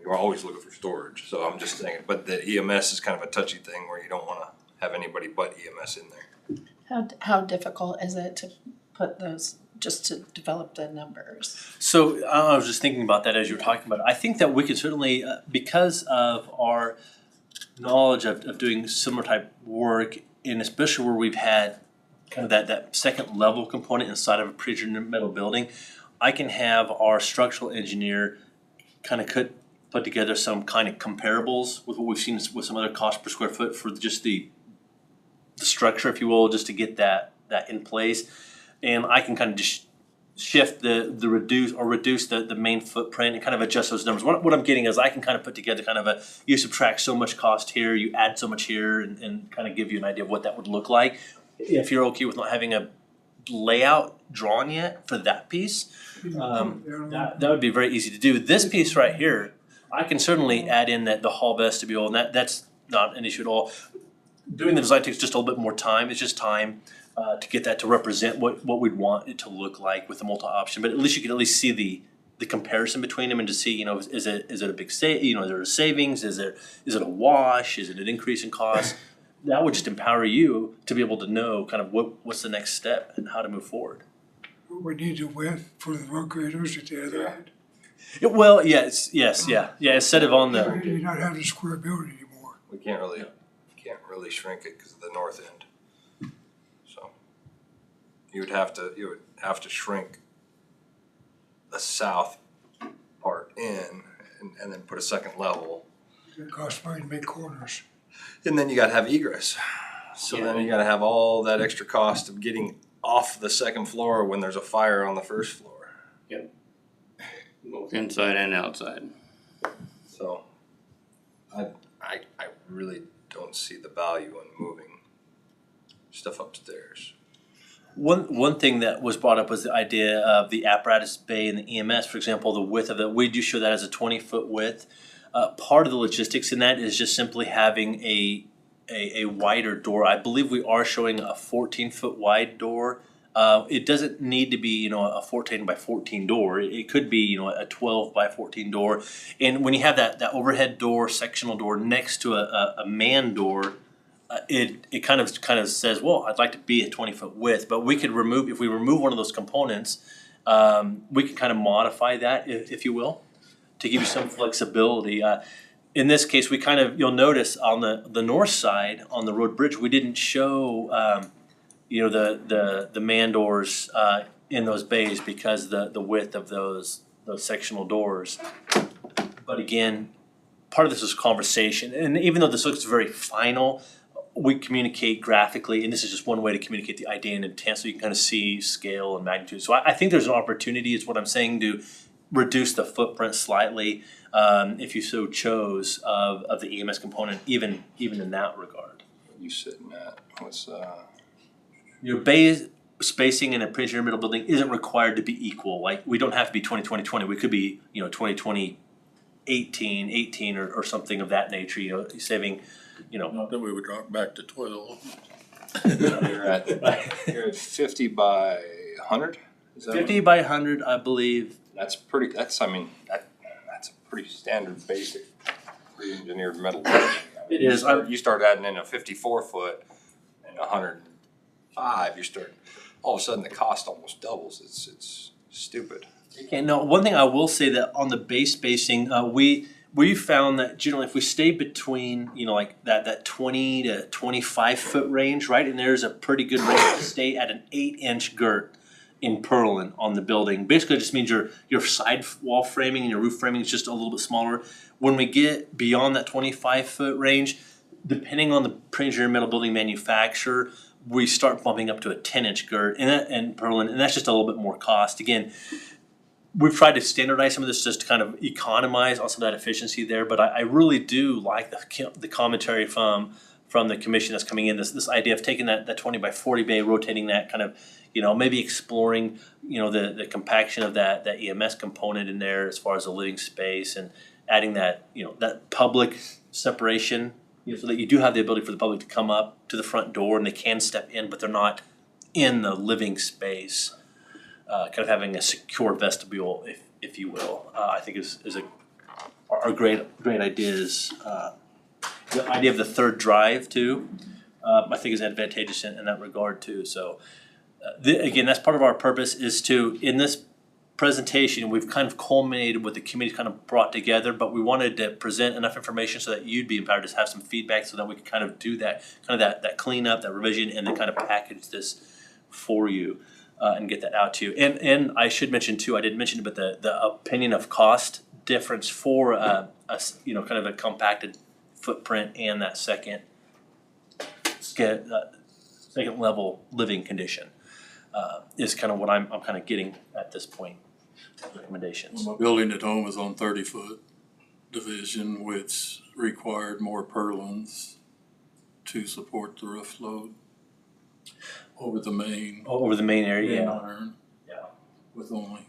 you're always looking for storage. So I'm just saying, but the EMS is kind of a touchy thing where you don't want to have anybody but EMS in there. How difficult is it to put those, just to develop the numbers? So I was just thinking about that as you were talking about it. I think that we could certainly, because of our knowledge of doing similar type work, and especially where we've had kind of that second level component inside of a pre-metal building, I can have our structural engineer kind of put together some kind of comparables with what we've seen with some other cost per square foot for just the structure, if you will, just to get that in place. And I can kind of just shift reduce the main footprint and kind of adjust those numbers. What I'm getting is I can kind of put together kind of you subtract so much cost here, you add so much here, and kind of give you an idea of what that would look like. If you're okay with not having a layout drawn yet for that piece, that would be very easy to do. This piece right here, I can certainly add in the hall vestibule, and that's not an issue at all. Doing the design takes just a little bit more time. It's just time to get that to represent what we'd want it to look like with the multi-option. But at least you can at least see the comparison between them and to see, is it a big is there a savings? Is it a wash? Is it an increase in cost? That would just empower you to be able to know kind of what's the next step and how to move forward. We need the width for the road graders at the other end. Well, yes, yeah. Instead of on the, You not have the square building anymore. We can't really shrink it because of the north end. So you would have to shrink the south part in and then put a second level. It costs money to make corners. And then you gotta have egress. So then you gotta have all that extra cost of getting off the second floor when there's a fire on the first floor. Yep. Both inside and outside. So I really don't see the value in moving stuff upstairs. One thing that was brought up was the idea of the apparatus bay and the EMS, for example, the width of it. We do show that as a 20-foot width. Part of the logistics in that is just simply having a wider door. I believe we are showing a 14-foot wide door. It doesn't need to be, a 14 by 14 door. It could be, a 12 by 14 door. And when you have that overhead door, sectional door next to a man door, it kind of says, well, I'd like to be a 20-foot width. But we could if we remove one of those components, we can kind of modify that, if you will, to give you some flexibility. In this case, we you'll notice on the north side, on the road bridge, we didn't show, the man doors in those bays because the width of those sectional doors. But again, part of this is conversation. And even though this looks very final, we communicate graphically, and this is just one way to communicate the idea and intent so you can kind of see scale and magnitude. So I think there's an opportunity, is what I'm saying, to reduce the footprint slightly, if you so chose, of the EMS component, even in that regard. You sitting at, what's, Your bay spacing in a pre-engineered middle building isn't required to be equal. Like, we don't have to be 20-20-20. We could be, 20-20-18 or something of that nature, saving, Not that we would drop back to 12. you're at 50 by 100? Is that 50 by 100, I believe. that's a pretty standard basic pre-engineered metal building. It is. You start adding in a 54-foot and 105, all of a sudden the cost almost doubles. It's stupid. Okay, now, one thing I will say that on the base spacing, we found that generally if we stay between, like that 20 to 25 foot range, right? And there's a pretty good range to stay at an 8-inch girt in purlin on the building. Basically, it just means your side wall framing and your roof framing is just a little bit smaller. When we get beyond that 25 foot range, depending on the pre-engineered metal building manufacturer, we start bumping up to a 10-inch girt and purlin, and that's just a little bit more cost. Again, we've tried to standardize some of this just to kind of economize on some of that efficiency there, but I really do like the commentary from the commission that's coming in, this idea of taking that 20 by 40 bay, rotating that kind of, maybe exploring, the compaction of that EMS component in there as far as the living space, and adding that, that public separation, so that you do have the ability for the public to come up to the front door and they can step in, but they're not in the living space. Kind of having a secure vestibule, if you will, I think are great ideas. The idea of the third drive too, I think is advantageous in that regard too. So again, that's part of our purpose, is to, in this presentation, we've kind of culminated what the committee kind of brought together, but we wanted to present enough information so that you'd be empowered to have some feedback, so that we could kind of do that cleanup, that revision, and then kind of package this for you. And get that out to you. And I should mention too, I didn't mention it, but the opinion of cost difference for kind of a compacted footprint and that second level living condition is kind of what I'm kind of getting at this point. Recommendations. My building at home is on 30-foot division, which required more purlins to support the roof load over the main. Over the main area, Iron, with only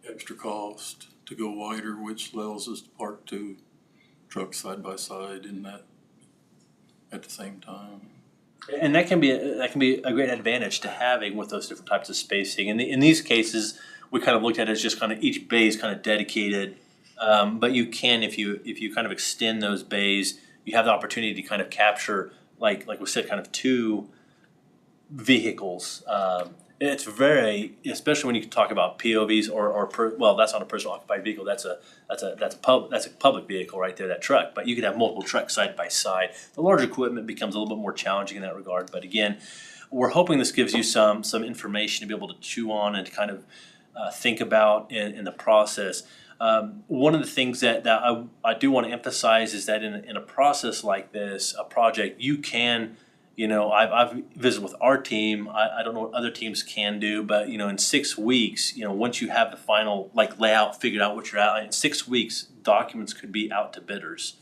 extra cost to go wider, which allows us to park two trucks side by side in that at the same time. And that can be a great advantage to having with those different types of spacing. In these cases, we kind of looked at it as just kind of each bay is kind of dedicated, but you can, if you kind of extend those bays, you have the opportunity to kind of capture, like we said, kind of two vehicles. It's very, especially when you talk about POVs well, that's not a personal occupied vehicle. That's a public vehicle right there, that truck. But you could have multiple trucks side by side. The larger equipment becomes a little bit more challenging in that regard. But again, we're hoping this gives you some information to be able to chew on and to kind of think about in the process. One of the things that I do want to emphasize is that in a process like this, a project, you can. I've visited with our team. I don't know what other teams can do, but in 6 weeks, once you have the final layout figured out, what you're at, in 6 weeks, documents could be out to bidders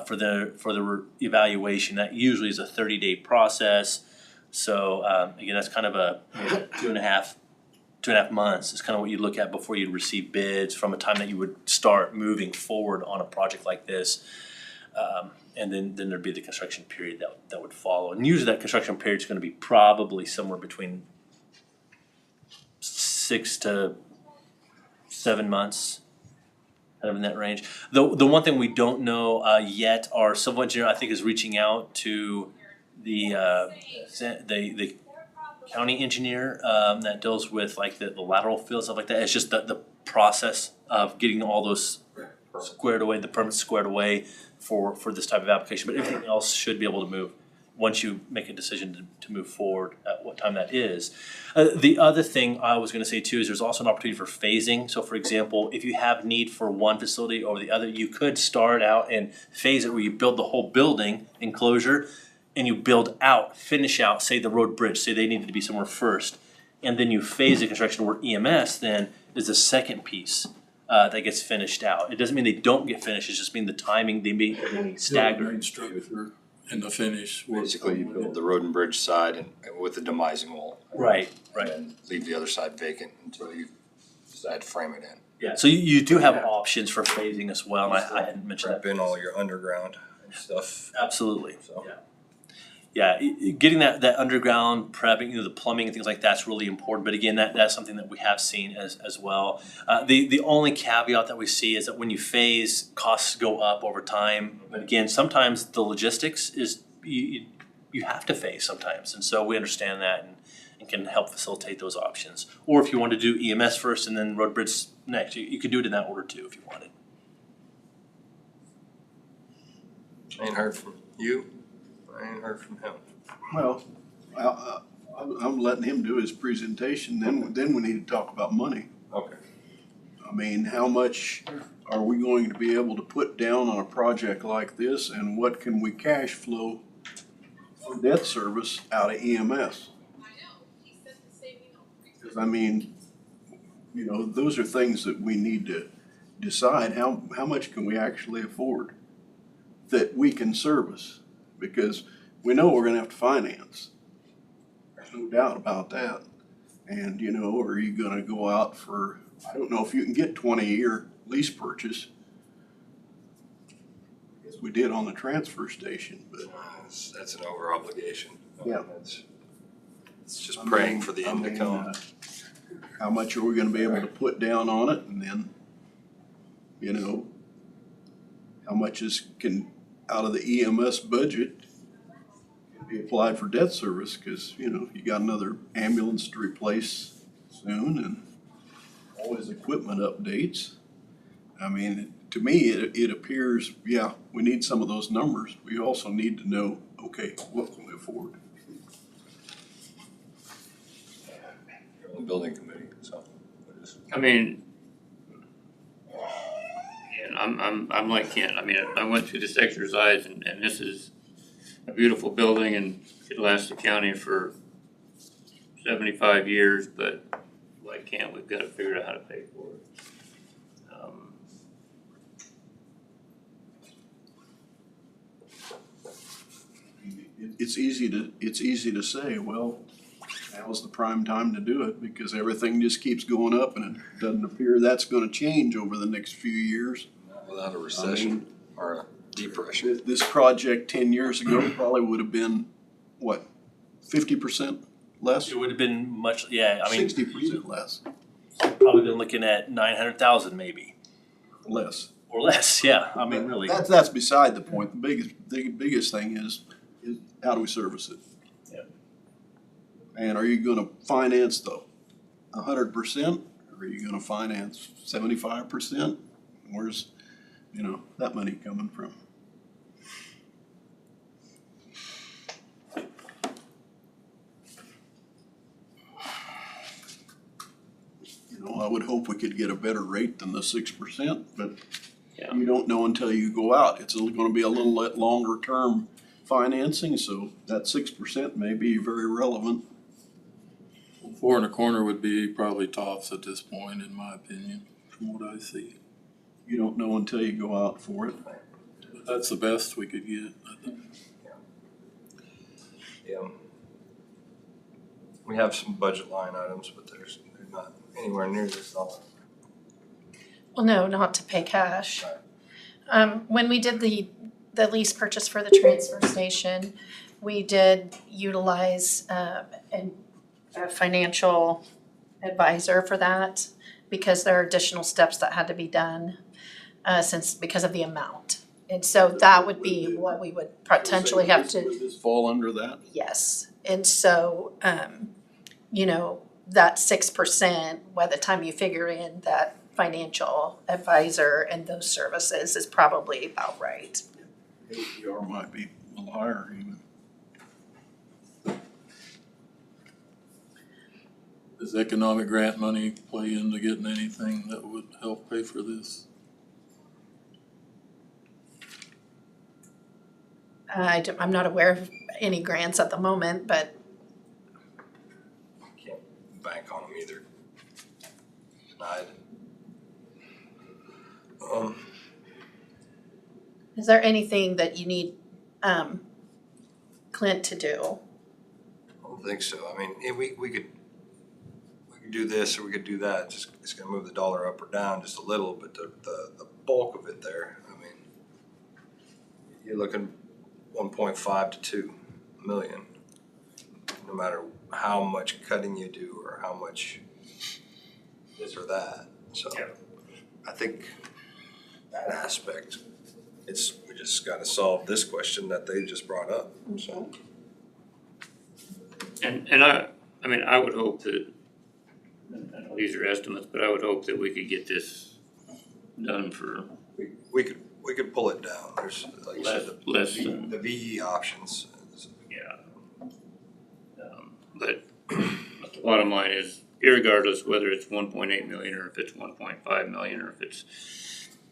for the evaluation. That usually is a 30-day process. So again, that's kind of a 2.5 months is kind of what you look at before you receive bids from a time that you would start moving forward on a project like this. And then there'd be the construction period that would follow. And usually that construction period is going to be probably somewhere between 6 to 7 months, kind of in that range. The one thing we don't know yet, our civil engineer, I think, is reaching out to the county engineer that deals with the lateral field, stuff like that. It's just the process of getting all those squared away, the permits squared away for this type of application, but everything else should be able to move once you make a decision to move forward at what time that is. The other thing I was going to say too is there's also an opportunity for phasing. So for example, if you have need for one facility over the other, you could start out and phase it where you build the whole building enclosure and you build out, finish out, say the road bridge, say they needed to be somewhere first, and then you phase the construction where EMS then is the second piece that gets finished out. It doesn't mean they don't get finished, it's just mean the timing, they may stagger. Main structure and the finish. Basically, you build the road and bridge side and with the demising wall. Right, right. And leave the other side vacant until you decide to frame it in. Yeah, so you do have options for phasing as well, and I hadn't mentioned that. Prep in all your underground stuff. Absolutely, So. yeah. Yeah, getting that underground prepping, the plumbing and things like that's really important, but again, that's something that we have seen as well. The only caveat that we see is that when you phase, costs go up over time, but again, sometimes the logistics is, you have to phase sometimes, and so we understand that and can help facilitate those options. Or if you want to do EMS first and then road bridge next, you could do it in that order too if you wanted. I ain't heard from you. I ain't heard from him. Well, I'm letting him do his presentation, then we need to talk about money. Okay. I mean, how much are we going to be able to put down on a project like this, and what can we cash flow for debt service out of EMS? Because I mean, you know, those are things that we need to decide, how much can we actually afford that we can service? Because we know we're gonna have to finance. There's no doubt about that. And, you know, are you gonna go out for, I don't know if you can get 20-year lease purchase. As we did on the transfer station, but. That's an over obligation. Yeah. It's just praying for the end to come. How much are we gonna be able to put down on it, and then, you know, how much can out of the EMS budget can be applied for debt service, because, you know, you got another ambulance to replace soon and all his equipment updates. I mean, to me, it appears, yeah, we need some of those numbers. We also need to know, okay, what can we afford? You're on the building committee, so. I mean, and I'm like Ken, I mean, I went through this exercise and this is a beautiful building and could last the county for 75 years, but like Ken, we've got to figure out how to pay for it. It's easy to say, well, now's the prime time to do it, because everything just keeps going up, and it doesn't appear that's gonna change over the next few years. Without a recession or a depression. This project 10 years ago probably would have been, what, 50% less? It would have been much, yeah, I mean. 60% less, Probably been looking at 900,000 maybe, less. or less, yeah, I mean, really. That's beside the point. The biggest thing is how do we service it? Yeah. And are you gonna finance the 100%, or are you gonna finance 75%? Where's, you know, that money coming from? You know, I would hope we could get a better rate than the 6%, but Yeah. you don't know until you go out. It's gonna be a little longer term financing, so that 6% may be very relevant. 4 1/4 would be probably tops at this point, in my opinion, from what I see. You don't know until you go out for it. But that's the best we could get, I think. Yeah. We have some budget line items, but they're not anywhere near this dollar. Well, no, not to pay cash. When we did the lease purchase for the transfer station, we did utilize a financial advisor for that, because there are additional steps that had to be done because of the amount. And so that would be what we would potentially have to. Would this fall under that? Yes, and so, you know, that 6%, by the time you figure in that financial advisor and those services, is probably about right. APR might be a little higher even. Does economic grant money play into getting anything that would help pay for this? I'm not aware of any grants at the moment, but Can't bank on them either. Denied. Is there anything that you need, Clint to do? I don't think so. I mean, we could do this or we could do that. Just it's gonna move the dollar up or down just a little, but the bulk of it there, I mean, you're looking 1.5 to 2 million. No matter how much cutting you do or how much this or that. So Yeah. I think that aspect, we just gotta solve this question that they just brought up, so. And I mean, I would hope that, I know these are estimates, but I would hope that we could get this done for We could pull it down. There's, like you said, less than, the VE options. yeah. But the bottom line is, irregardless whether it's 1.8 million or if it's 1.5 million or if it's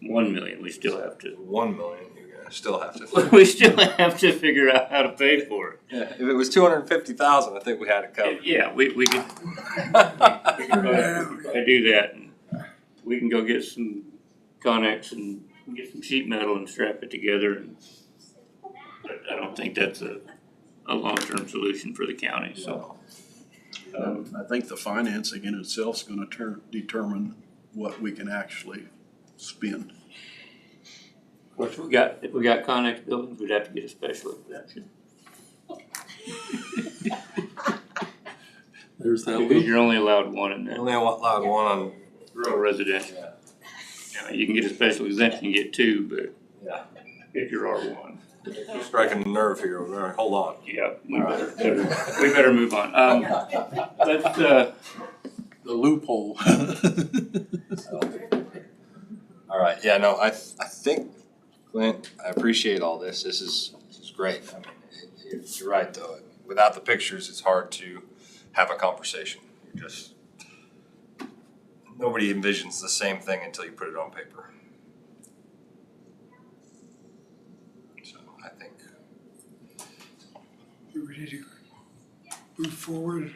1 million, we still have to, 1 million, you're gonna still have to. we still have to figure out how to pay for it. Yeah, if it was 250,000, I think we had it covered. Yeah, we could, I do that, and we can go get some Connex and get some sheet metal and strap it together, and but I don't think that's a long-term solution for the county, so. I think the financing in itself is gonna determine what we can actually spend. Of course, if we got Connex buildings, we'd have to get a special exemption, There's that because loop. you're only allowed one in that Only allowed one on. rural residential. Yeah. You can get a special exemption, you get two, but Yeah. if you're R1. Striking a nerve here. We're gonna hold on. Yeah, we better move on. Let's, The loophole. All right. Yeah. No. I think, Clint, I appreciate all this. This is great. I mean, you're right though. Without the pictures, it's hard to have a conversation. Nobody envisions the same thing until you put it on paper. So I think. Do we need to move forward?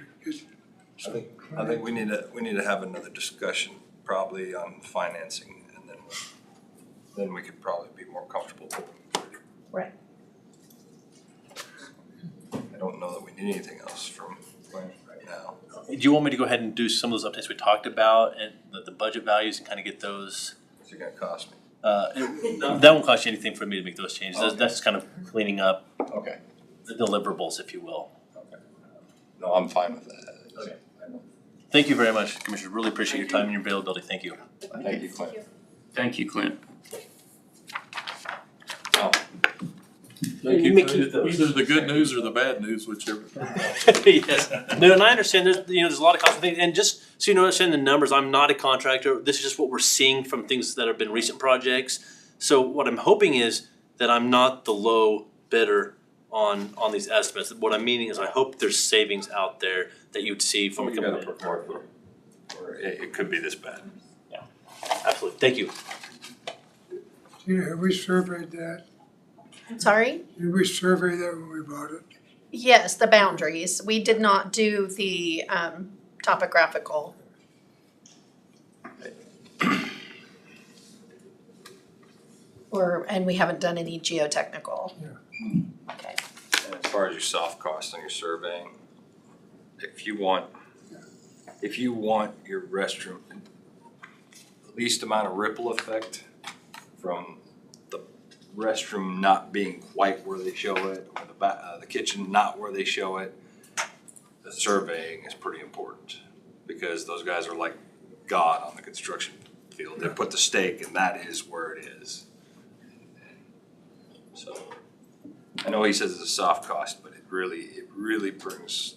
I think we need to have another discussion probably on financing, and then we could probably be more comfortable. Right. I don't know that we need anything else from Clint right now. Do you want me to go ahead and do some of those updates we talked about and the budget values and kind of get those? What's it gonna cost me? That won't cost you anything for me to make those changes. Okay. That's kind of cleaning up Okay. the deliverables, if you will. Okay. No, I'm fine with that. Okay. Thank you very much, Commissioner. Really appreciate your time and your availability. Thank you. Thank you, Clint. thank you, Clint. Oh, Thank You you may for keep those. either the good news or the bad news, whichever. Yes. No, and I understand there's a lot of constant things, and just so you know, understand the numbers, I'm not a contractor. This is just what we're seeing from things that have been recent projects. So what I'm hoping is that I'm not the low bidder on these estimates. What I'm meaning is I hope there's savings out there that you'd see from a you gotta company. prepare for, or it could be this bad. Absolutely. Thank you. Tina, have we surveyed that? Sorry? Did we survey that when we bought it? Yes, the boundaries. We did not do the topographical. And we haven't done any geotechnical. Yeah. Okay. And as far as your soft cost on your surveying, if you want your restroom, the least amount of ripple effect from the restroom not being quite where they show it, or the kitchen not where they show it, the surveying is pretty important, because those guys are like God on the construction field. They put the stake and that is where it is. So, I know he says it's a soft cost, but it really brings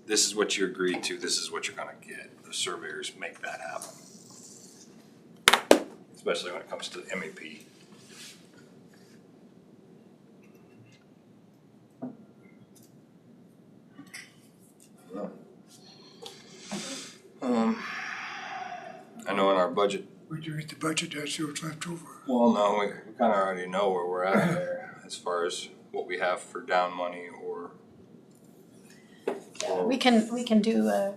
this is what you agreed to, this is what you're gonna get. The surveyors make that happen. Especially when it comes to MEP. I know in our budget. When you read the budget, that's what's left over. Well, no, we kinda already know where we're at there as far as what we have for down money or. We can do a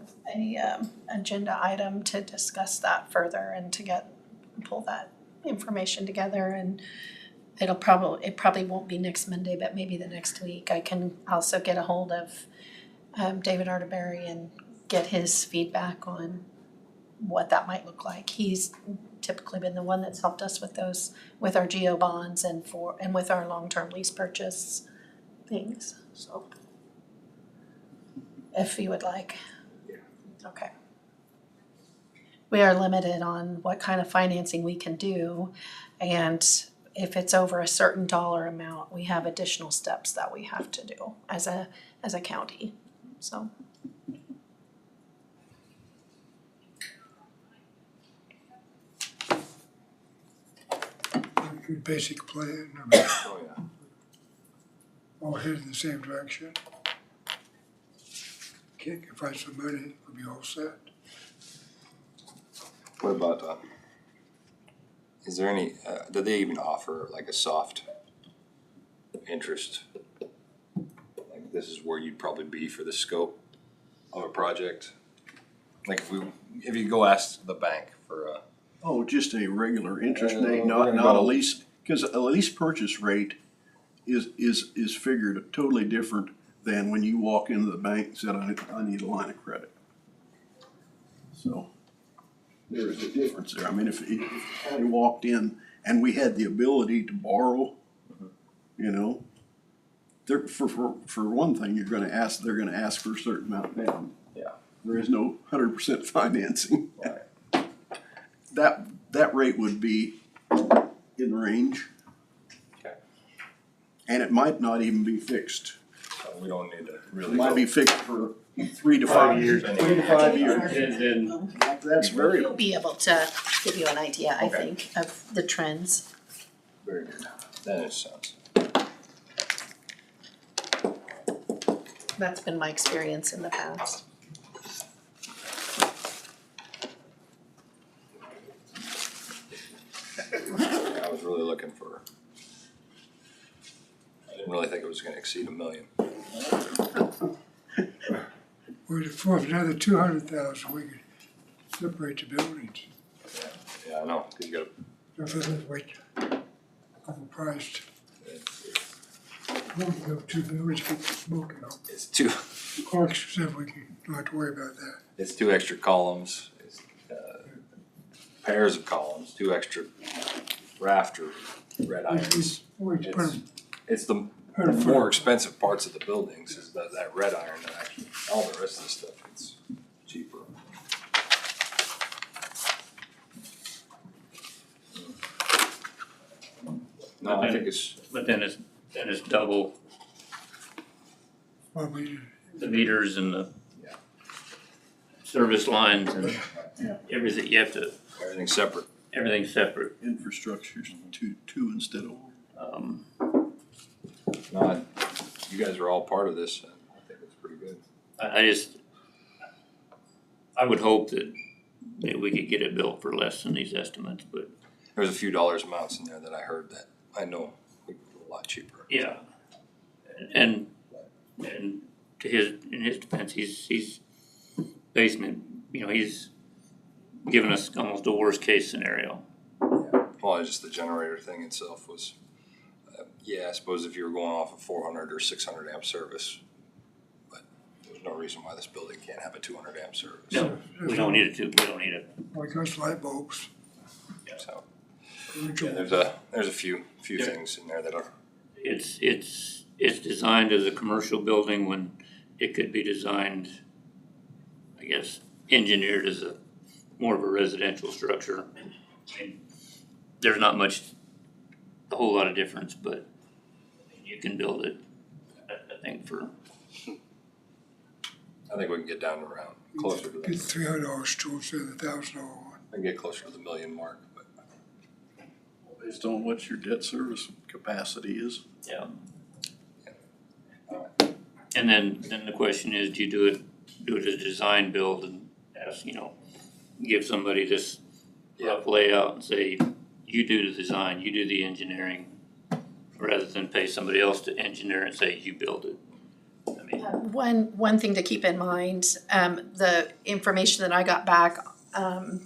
agenda item to discuss that further and to get pull that information together, and it probably won't be next Monday, but maybe the next week. I can also get a hold of David Arterberry and get his feedback on what that might look like. He's typically been the one that's helped us with those, with our geo bonds and with our long-term lease purchase things, so. If you would like. Okay. We are limited on what kind of financing we can do, and if it's over a certain dollar amount, we have additional steps that we have to do as a county, so. Good basic plan, I mean, Oh, yeah. all headed in the same direction. Can find some money, we'll be all set. What about, is there any, do they even offer like a soft interest? Like this is where you'd probably be for the scope of a project? Like if you go ask the bank for a. Oh, just a regular interest rate, we're not gonna a go- lease, because a lease purchase rate is figured totally different than when you walk into the bank and said, I need a line of credit. So there is a difference there. I mean, if the county walked in and we had the ability to borrow, you know, there, for one thing, they're gonna ask for a certain amount down. Yeah. There is no 100% financing. Right. That rate would be in range. Okay. And it might not even be fixed. So we don't need to It really. might go- be fixed for 3 to 5 years. 3 to 5 years. And then, That's very. He'll be able to give you an idea, I Okay. think, of the trends. Very good. That makes sense. That's been my experience in the past. I was really looking for, I didn't really think it was gonna exceed $1 million. We're for another 200,000, we could separate the buildings. Yeah, I know, cause you gotta, Don't let us wait, overpriced. We'll go 2 buildings, keep smoking out. it's two, Clark said we can, don't have to worry about that. it's 2 extra columns, it's, pairs of columns, 2 extra rafter red irons. We put them, It's the more expensive parts of the buildings is that red iron that actually, all the rest of the stuff, it's cheaper. No, I think it's, but then it's double well, we, the meters and the Yeah. service lines and everything, you have to, everything's separate. everything's separate. Infrastructure's two instead of one. No, you guys are all part of this, and I think it's pretty good. I would hope that we could get it built for less than these estimates, but There's a few dollars amounts in there that I heard that I know we could do a lot cheaper. yeah. And to in his defense, he's basing it, he's given us almost a worst case scenario. Well, it's just the generator thing itself was, yeah, I suppose if you were going off a 400 or 600 amp service, but there's no reason why this building can't have a 200 amp service. No, we don't need it. like us light bulbs. So, Original. yeah, there's a few things in there that are, It's designed as a commercial building when it could be designed, I guess, engineered as more of a residential structure. There's not a whole lot of difference, but you can build it, I think, I think we can get down to around closer to Get the, $300 still instead of the $1,000 one. I can get closer to the $1 million mark, but Based on what your debt service capacity is. yeah. And then the question is, do you do it as a design build and ask, give somebody this rough layout and say, you do the design, you do the engineering, rather than pay somebody else to engineer and say, you build it. I mean, One thing to keep in mind, the information that I got back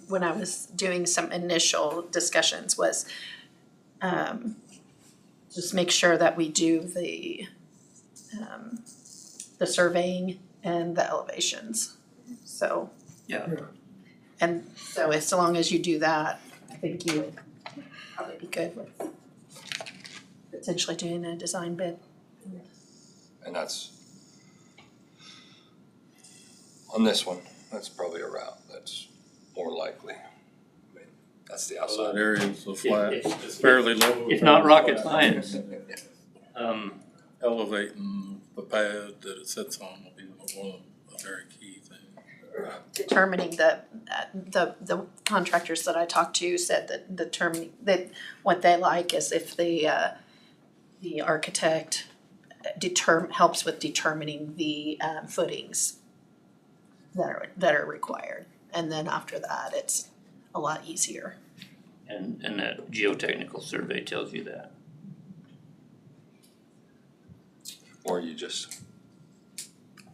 when I was doing some initial discussions was, just make sure that we do the surveying and the elevations. So, Yeah. and so as long as you do that, I think you would probably be good with potentially doing a design bid. And that's, on this one, that's probably a route that's more likely. I mean, that's the So outside. that area is a flat, It's- it's fairly low. It's not rocket science. Elevating the pad that it sits on will be one of a very key thing. Determining the contractors that I talked to said that determining, that what they like is if the architect helps with determining the footings that are required. And then after that, it's a lot easier. And that geotechnical survey tells you that. Or you just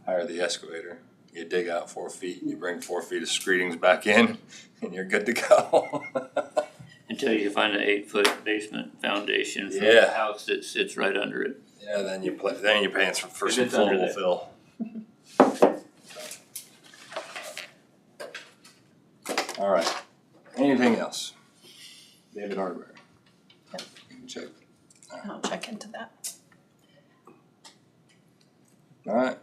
hire the excavator, you dig out 4 feet, you bring 4 feet of screedings back in, and you're good to go. Until you find an 8-foot basement foundation for Yeah. a house that sits right under it. Yeah, then you're paying for If some it's under flowable that. fill. All right, anything else? David Hardware. Yep. You can check. I'll check into that. All right,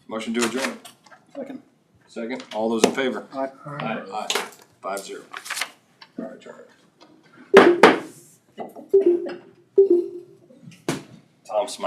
motion to adjourn. Second. Second, all those in favor? Aye. Aye. 5-0. All right, Charlie. Tom smiled.